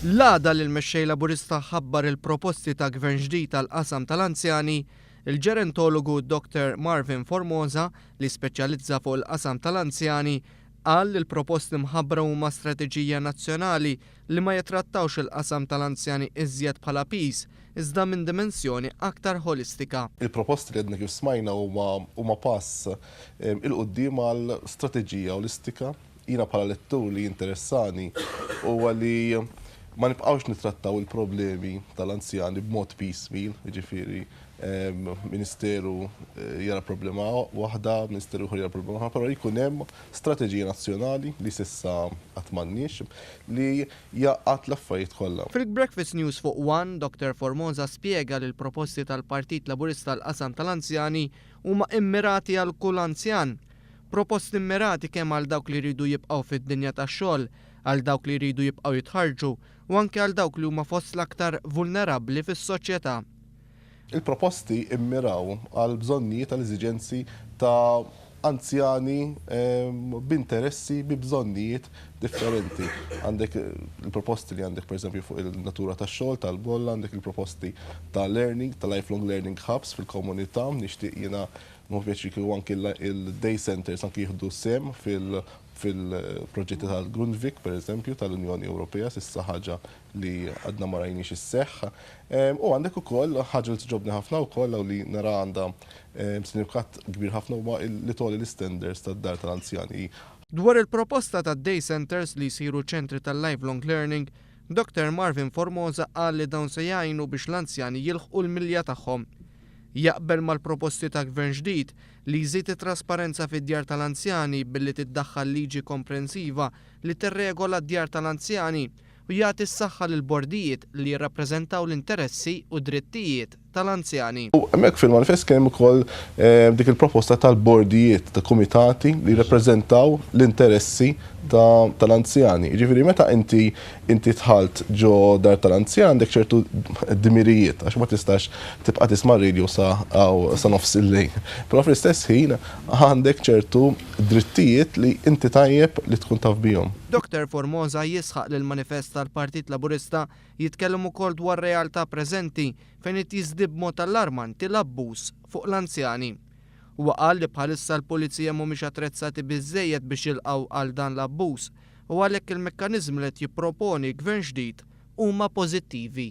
L-għada li l-mexxej Laburista ħabbar il-proposti ta' gvern ġdid tal-qasam tal-anzjani, il-ġerontologu Dr. Marvin Formosa li speċjalizza fuq il-qasam tal-anzjani qal li l-proposti mħabbra huma strateġija nazzjonali li ma jitrattawx il-qasam tal-anzjani iżjed bħala pis, iżda minn dimensjoni aktar holistika. Il-proposti li għedna kif smajna huma pass il-qoddim għal strateġija holistika. Jina bħala lettur li interessani huwa li ma nibqawx nitrattaw il-problemi tal-anzjani b'mod piecemeal, ġifiri Ministeru jara problema waħda, Ministeru jara problema waħda, però jkun hemm strateġija nazzjonali li sissa qatt m'għandniex li jaqgħat l-affarijiet kollha. Fil-Breakfast News fuq One, Dr. Formosa spjega li l-proposti tal-Partit Laburista tal-qasam tal-anzjani huma immirati għal kull anzjan. Proposti immirati kemm għal dawk li jridu jibqgħu fid-dinja tax-xogħol, għal dawk li jridu jibqgħu jitħarġu u anke għal dawk li huma fost l-aktar vulnerabbli fis-soċjetà. Il-proposti immiraw għal bżonnijiet tal-eżiġenzi ta' anzjani b'interessi bi bżonnijiet differenti. Għandek il-proposti li għandek per esempio fuq il-natura tax-xogħol tal-bolla, għandek il-proposti ta' learning, ta' lifelong learning hubs fil-komunità, nixtieq jiena nħobbiex jkunu anke il-day centers anke jieħdu sem fil-proġetti tal-Grundvik, per eżempju, tal-Unjoni Ewropea, sissa ħaġa li għadna ma rajniex isseħħ. U għandek ukoll ħaġa li tġobni ħafna wkoll li nara għandha sinifikat kbir ħafna huma li toli l-standards tad-dar tal-anzjani. Dwar il-proposta tad-day centers li jsiru ċentri tal-lifelong learning, Dr. Marvin Formosa qal li dawn se jgħinu biex l-anzjani jilħqu l-milja tagħhom. Jaqbel mal-proposti ta' gvern ġdid li jżid it-trasparenza fid-djar tal-anzjani billi tiddaħħal liġi komprensiva li tirregola d-djar tal-anzjani u jagħti s-saħħa lil bordijiet li jirrappreżentaw l-interessi u drittijiet tal-anzjani. Hemmhekk fil-manifest kien hemm ukoll dik il-proposta tal-bordijiet ta' kumitati li jirrappreżentaw l-interessi tal-anzjani. Ġifieri meta inti tħalt ġo dar tal-anzjan għandek ċertu dmirijiet għax ma tistax tibqa' tisma' radio sa nofs il-lejl. Però fl-istess ħin għandek ċertu drittijiet li inti tajjeb li tkun taf bihom. Dr. Formosa jisħaq li l-manifest tal-Partit Laburista jitkellem ukoll dwar realtà preżenti fejn qed jiżdied b'mod allarmanti l-abbuż fuq l-anzjani. Huwa qal li bħalissa l-pulizija mhumiex attrezzati biżżejjed biex jilqgħu għal dan l-abbuż u għalhekk il-mekkaniżmi li qed jipproponi gvern ġdid huma pożittivi.